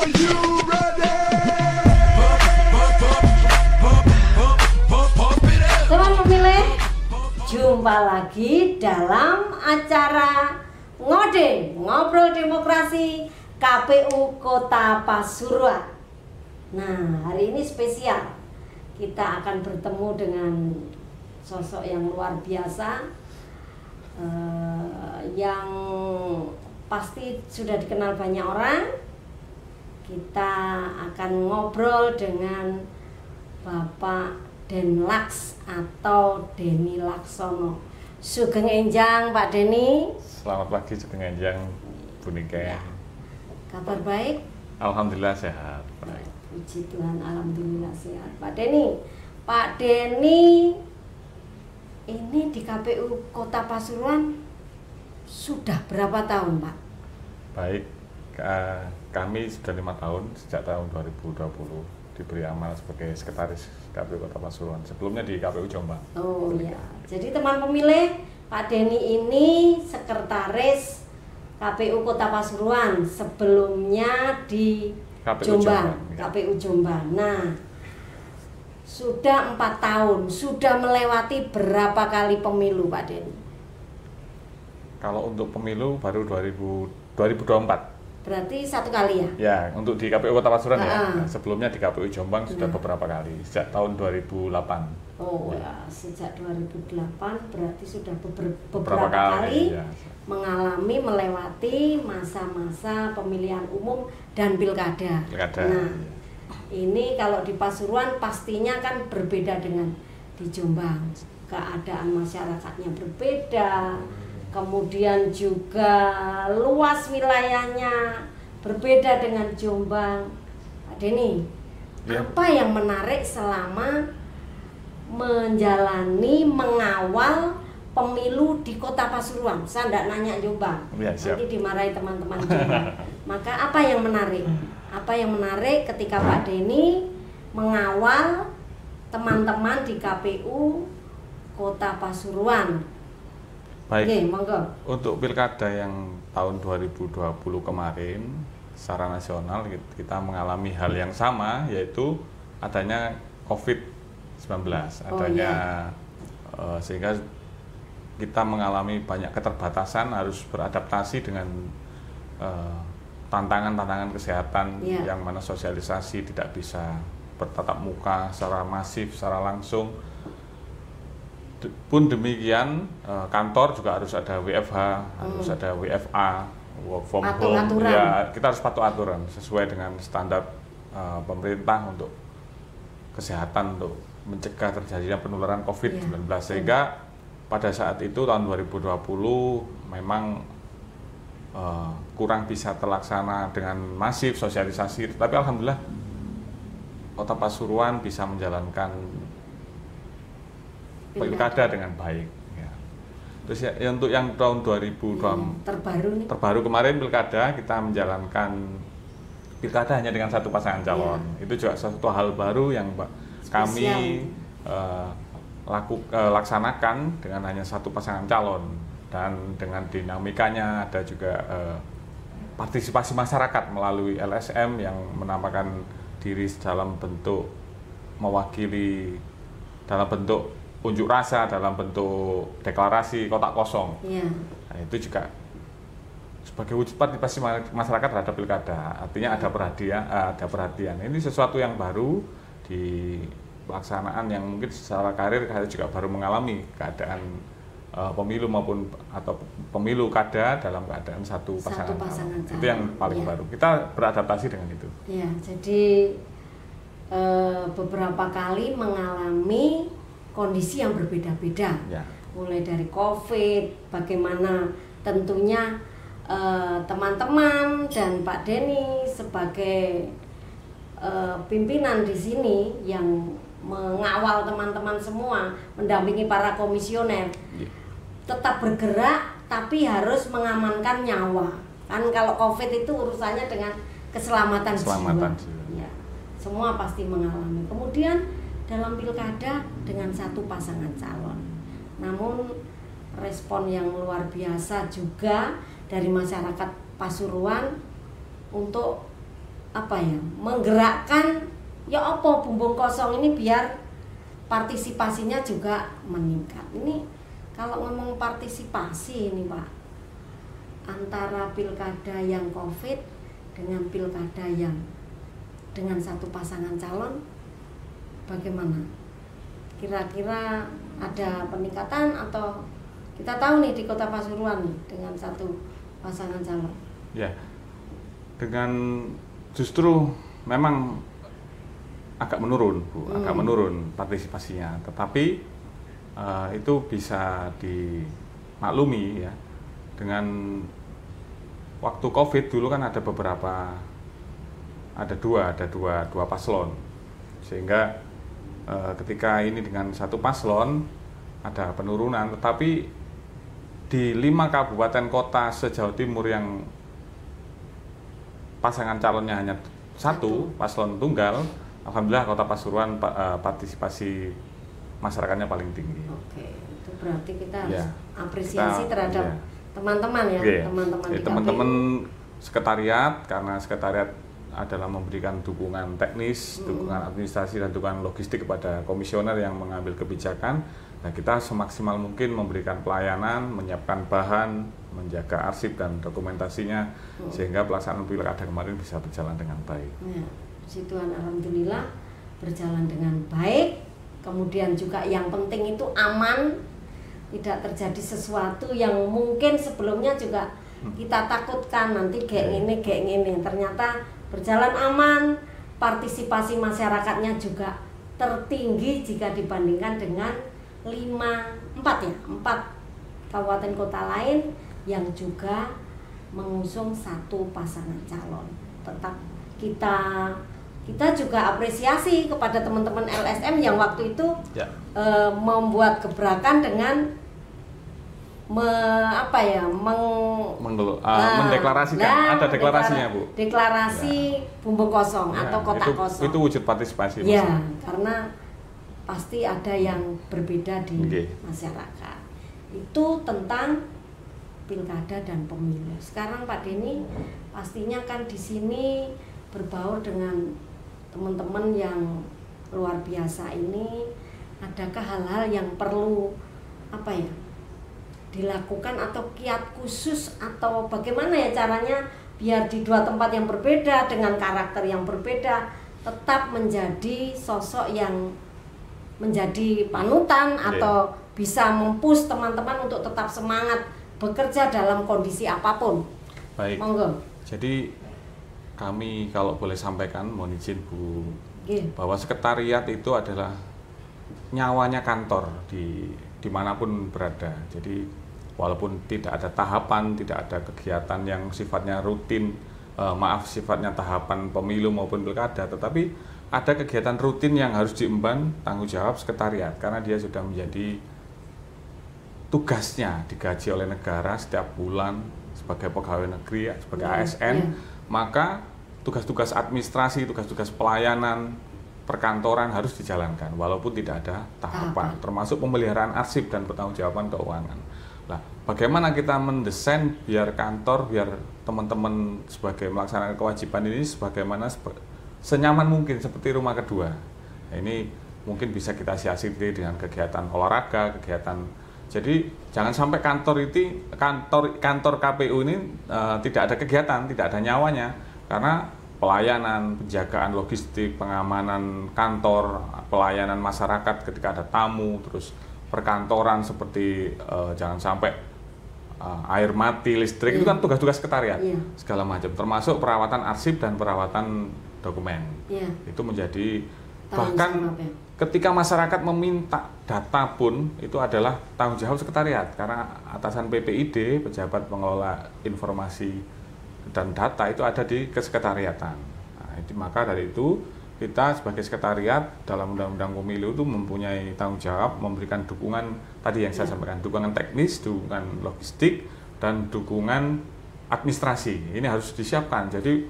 Teman pemilih, jumpa lagi dalam acara Ngode Ngobrol Demokrasi KPU Kota Pasuruan. Nah, hari ini spesial. Kita akan bertemu dengan sosok yang luar biasa, yang pasti sudah dikenal banyak orang. Kita akan ngobrol dengan Bapak Denlaks atau Denny Laksono. Sugeng Enjang Pak Denny. Selamat pagi Sugeng Enjang Bu Niken. Ya. Kabar baik? Alhamdulillah sehat. Baik. Puji Tuhan, alhamdulillah sehat. Pak Denny, ini di KPU Kota Pasuruan sudah berapa tahun, Pak? Baik, kami sudah 5 tahun sejak tahun 2020 diberi amanah sebagai sekretaris KPU Kota Pasuruan. Sebelumnya di KPU Jombang. Oh iya. Jadi teman pemilih, Pak Denny ini sekretaris KPU Kota Pasuruan, sebelumnya di KPU Jombang. KPU Jombang. Nah, sudah 4 tahun, sudah melewati berapa kali pemilu Pak Denny? Kalau untuk pemilu baru 2024. Berarti 1 kali ya? Ya, untuk di KPU Kota Pasuruan ya. Nah, sebelumnya di KPU Jombang sudah beberapa kali, sejak tahun 2008. Oh ya, sejak 2008 berarti sudah beberapa kali ya. melewati masa-masa pemilihan umum dan pilkada. Nah, ini kalau di Pasuruan pastinya kan berbeda dengan di Jombang. Keadaan masyarakatnya berbeda, kemudian juga luas wilayahnya berbeda dengan Jombang. Pak Denny, ya. Apa yang menarik selama mengawal pemilu di Kota Pasuruan? Saya tidak nanya Jombang, ya, nanti dimarahi teman-teman Jombang. Maka apa yang menarik? Apa yang menarik ketika Pak Denny mengawal teman-teman di KPU Kota Pasuruan? Baik, oke, monggo. Untuk pilkada yang tahun 2020 kemarin secara nasional kita mengalami hal yang sama, yaitu adanya COVID-19, sehingga kita mengalami banyak keterbatasan, harus beradaptasi dengan tantangan-tantangan kesehatan, yang mana sosialisasi tidak bisa bertatap muka secara masif, secara langsung. Pun demikian, kantor juga harus ada WFH, harus ada WFA, work from home. Ya, kita harus patuh aturan sesuai dengan standar pemerintah untuk kesehatan, untuk mencegah terjadinya penularan COVID-19. Sehingga pada saat itu tahun 2020 memang kurang bisa terlaksana dengan masif sosialisasi, tapi alhamdulillah Kota Pasuruan bisa menjalankan pilkada dengan baik. Ya. Terus ya, untuk yang tahun 2020 terbaru kemarin pilkada, kita menjalankan pilkada hanya dengan 1 pasangan calon. Itu juga suatu hal baru yang kami laksanakan dengan hanya 1 pasangan calon, dan dengan dinamikanya ada juga partisipasi masyarakat melalui LSM yang menamakan diri dalam bentuk mewakili, dalam bentuk unjuk rasa, dalam bentuk deklarasi kotak kosong. Nah, itu juga sebagai wujud partisipasi masyarakat terhadap pilkada. Artinya ada perhatian. Ini sesuatu yang baru di pelaksanaan yang mungkin secara karir saya juga baru mengalami keadaan pemilu pemilu kada dalam keadaan satu pasangan calon. Itu yang paling baru. Kita beradaptasi dengan itu. Ya, jadi beberapa kali mengalami kondisi yang berbeda-beda, mulai dari COVID, bagaimana tentunya teman-teman dan Pak Denny sebagai pimpinan di sini yang mengawal teman-teman semua, mendampingi para komisioner, tetap bergerak tapi harus mengamankan nyawa. Kan kalau COVID itu urusannya dengan keselamatan jiwa. Ya, semua pasti mengalami. Kemudian dalam pilkada dengan 1 pasangan calon. Namun respon yang luar biasa juga dari masyarakat Pasuruan untuk menggerakkan ya apa bumbung kosong ini biar partisipasinya juga meningkat. Ini kalau ngomong partisipasi ini Pak, antara pilkada yang COVID dengan pilkada yang dengan satu pasangan calon, bagaimana? Kira-kira ada peningkatan atau kita tahu nih di Kota Pasuruan nih dengan satu pasangan calon? Ya, dengan justru memang agak menurun Bu, agak menurun partisipasinya, tetapi itu bisa dimaklumi ya dengan waktu COVID dulu kan ada beberapa, ada dua paslon, sehingga ketika ini dengan satu paslon ada penurunan, tetapi di 5 kabupaten kota se-Jawa Timur yang pasangan calonnya hanya satu paslon tunggal, alhamdulillah Kota Pasuruan partisipasi masyarakatnya paling tinggi. Oke, itu berarti kita harus Ya, apresiasi terhadap ya. teman-teman ya, Oke. teman-teman di Teman-teman KPU. sekretariat, karena sekretariat adalah memberikan dukungan teknis, dukungan administrasi dan dukungan logistik kepada komisioner yang mengambil kebijakan. Nah, kita semaksimal mungkin memberikan pelayanan, menyiapkan bahan, menjaga arsip dan dokumentasinya sehingga pelaksanaan pilkada kemarin bisa berjalan dengan baik. Ya, puji Tuhan, alhamdulillah berjalan dengan baik. Kemudian juga yang penting itu aman, tidak terjadi sesuatu yang mungkin sebelumnya juga kita takutkan nanti kayak gini. Ternyata berjalan aman, partisipasi masyarakatnya juga tertinggi jika dibandingkan dengan 4 kabupaten kota lain yang juga mengusung satu pasangan calon. Tetap kita juga apresiasi kepada teman-teman LSM yang waktu itu Ya. membuat gebrakan dengan mendeklarasikan, ada deklarasinya Bu. Deklarasi bumbung kosong Ya, atau kotak kosong. itu wujud partisipasi. Ya, masyarakat. karena pasti ada yang berbeda di Oke. masyarakat. Itu tentang pilkada dan pemilu. Sekarang Pak Denny pastinya kan di sini berbaur dengan teman-teman yang luar biasa ini. Adakah hal-hal yang perlu dilakukan atau kiat khusus atau bagaimana ya caranya biar di 2 tempat yang berbeda dengan karakter yang berbeda tetap menjadi sosok yang menjadi panutan atau bisa mempush teman-teman untuk tetap semangat bekerja dalam kondisi apapun. Baik. Monggo. Jadi kami kalau boleh sampaikan, mohon izin Bu, Nggih. bahwa sekretariat itu adalah nyawanya kantor dimanapun berada. Jadi walaupun tidak ada tahapan, tidak ada kegiatan yang sifatnya rutin, sifatnya tahapan pemilu maupun pilkada, tetapi ada kegiatan rutin yang harus diemban tanggung jawab sekretariat karena dia sudah menjadi tugasnya digaji oleh negara setiap bulan sebagai pegawai negeri, sebagai ASN, maka tugas-tugas administrasi, tugas-tugas pelayanan perkantoran harus dijalankan walaupun tidak ada tahapan, termasuk pemeliharaan arsip dan pertanggungjawaban keuangan. Nah, bagaimana kita mendesain biar kantor, biar teman-teman sebagai melaksanakan kewajiban ini sebagaimana senyaman mungkin seperti rumah kedua. Nah, ini mungkin bisa kita siasati dengan kegiatan olahraga, kegiatan. Jadi jangan sampai kantor KPU ini tidak ada kegiatan, tidak ada nyawanya, karena pelayanan, penjagaan logistik, pengamanan kantor, pelayanan masyarakat ketika ada tamu, terus perkantoran seperti jangan sampai air mati, listrik, itu kan tugas-tugas sekretariat, segala macam, termasuk perawatan arsip dan perawatan dokumen. Itu menjadi bahkan ketika masyarakat meminta data pun itu adalah tanggung jawab sekretariat karena atasan PPID, pejabat pengelola informasi dan data itu ada di kesekretariatan. Nah, maka dari itu kita sebagai sekretariat dalam Undang-Undang Pemilu itu mempunyai tanggung jawab memberikan dukungan tadi yang saya sampaikan, dukungan teknis, dukungan logistik, dan dukungan administrasi. Ini harus disiapkan. Jadi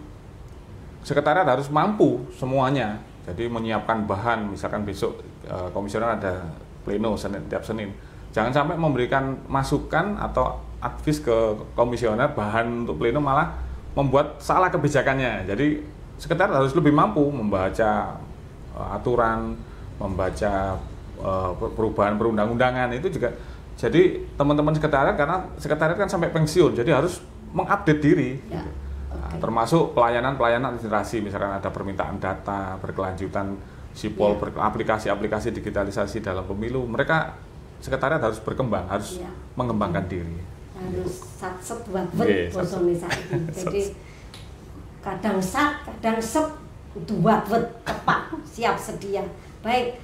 sekretariat harus mampu semuanya. Jadi menyiapkan bahan, misalkan besok komisioner ada pleno tiap Senin. Jangan sampai memberikan masukan atau advis ke komisioner bahan untuk pleno malah membuat salah kebijakannya. Jadi sekretariat harus lebih mampu membaca aturan, membaca perubahan perundang-undangan itu juga. Jadi teman-teman sekretariat, karena sekretariat kan sampai pensiun, jadi harus mengupdate diri. Ya. Nah, termasuk pelayanan literasi, misalkan ada permintaan data berkelanjutan, sipol, aplikasi-aplikasi digitalisasi dalam pemilu, mereka sekretariat harus berkembang, harus mengembangkan diri. Harus satset buat bosone saiki. Jadi kadang sat, kadang sep, buat tepat, siap sedia. Baik,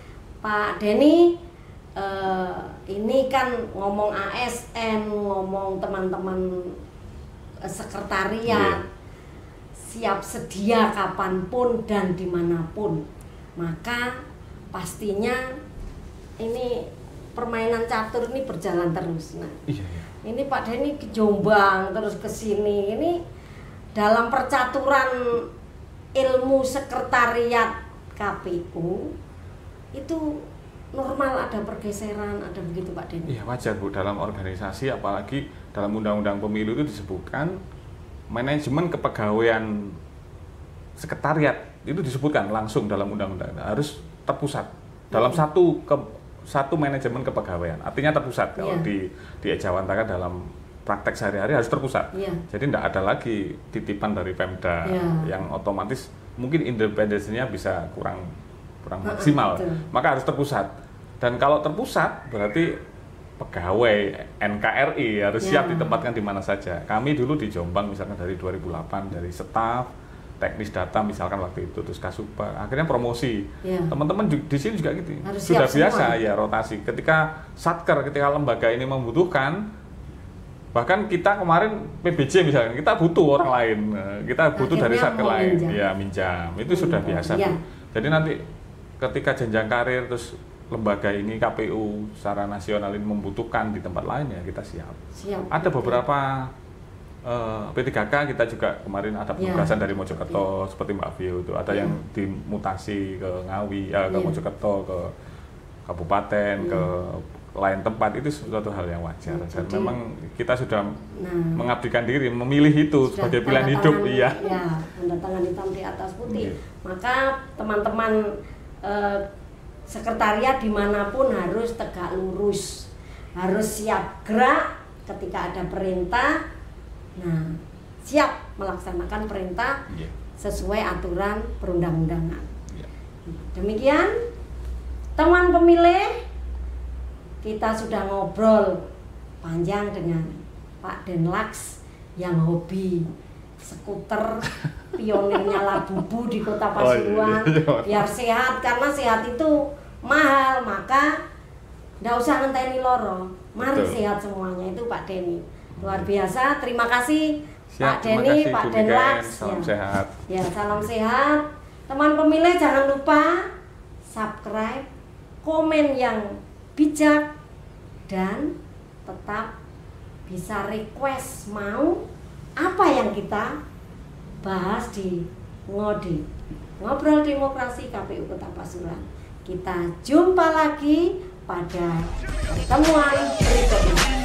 Pak Denny, ini kan ngomong ASN, ngomong teman-teman sekretariat, siap sedia kapanpun dan dimanapun. Maka pastinya ini permainan catur ini berjalan terus. Nah, ini Pak Denny ke Jombang terus ke sini. Ini dalam percaturan ilmu sekretariat KPU itu normal ada pergeseran, ada begitu Pak Denny? Iya, wajar Bu, dalam organisasi apalagi dalam undang-undang pemilu itu disebutkan manajemen kepegawaian sekretariat itu disebutkan langsung dalam undang-undang harus terpusat dalam satu manajemen kepegawaian, artinya terpusat. Kalau di ejawantakan dalam praktek sehari-hari harus terpusat. Jadi tidak ada lagi titipan dari Pemda yang otomatis mungkin independensinya bisa kurang maksimal. Maka harus terpusat. Dan kalau terpusat berarti pegawai NKRI harus siap ditempatkan di mana saja. Kami dulu di Jombang misalkan dari 2008 dari staf teknis data misalkan waktu itu, terus Kasubag, akhirnya promosi. Teman-teman di sini juga gitu. Harus sudah biasa semua. Ya rotasi. Ketika Satker, ketika lembaga ini membutuhkan, bahkan kita kemarin PBJ misalkan, kita butuh orang lain, kita butuh dari Satker lain, minjam. Itu sudah biasa. Jadi nanti ketika jenjang karir terus lembaga ini KPU secara nasional ini membutuhkan di tempat lain, ya kita siap. Ada beberapa P3K kita juga kemarin ada penugasan dari Mojokerto seperti Mbak Vio itu, ada yang dimutasi ke Ngawi, ke Mojokerto, ke kabupaten, ke lain tempat, itu suatu hal yang wajar. Dan memang kita sudah mengabdikan diri, memilih itu sebagai pilihan hidup. Tanda tangan hitam di atas putih. Maka teman-teman sekretariat dimanapun harus tegak lurus, harus siap gerak ketika ada perintah. Nah, siap melaksanakan perintah sesuai aturan perundang-undangan. Demikian, teman pemilih, kita sudah ngobrol panjang dengan Pak Denlax yang hobi skuter, pionirnya Labubu di Kota Pasuruan. Biar sehat, karena sehat itu mahal, maka nggak usah ngenteni loro. Mari sehat semuanya, itu Pak Denny. Luar biasa, terima kasih Pak Denny, Pak Denlax. Salam sehat. Ya, salam sehat. Teman pemilih jangan lupa subscribe, komen yang bijak, dan tetap bisa request mau apa yang kita bahas di Ngode, Ngobrol Demokrasi KPU Kota Pasuruan. Kita jumpa lagi pada pertemuan berikutnya.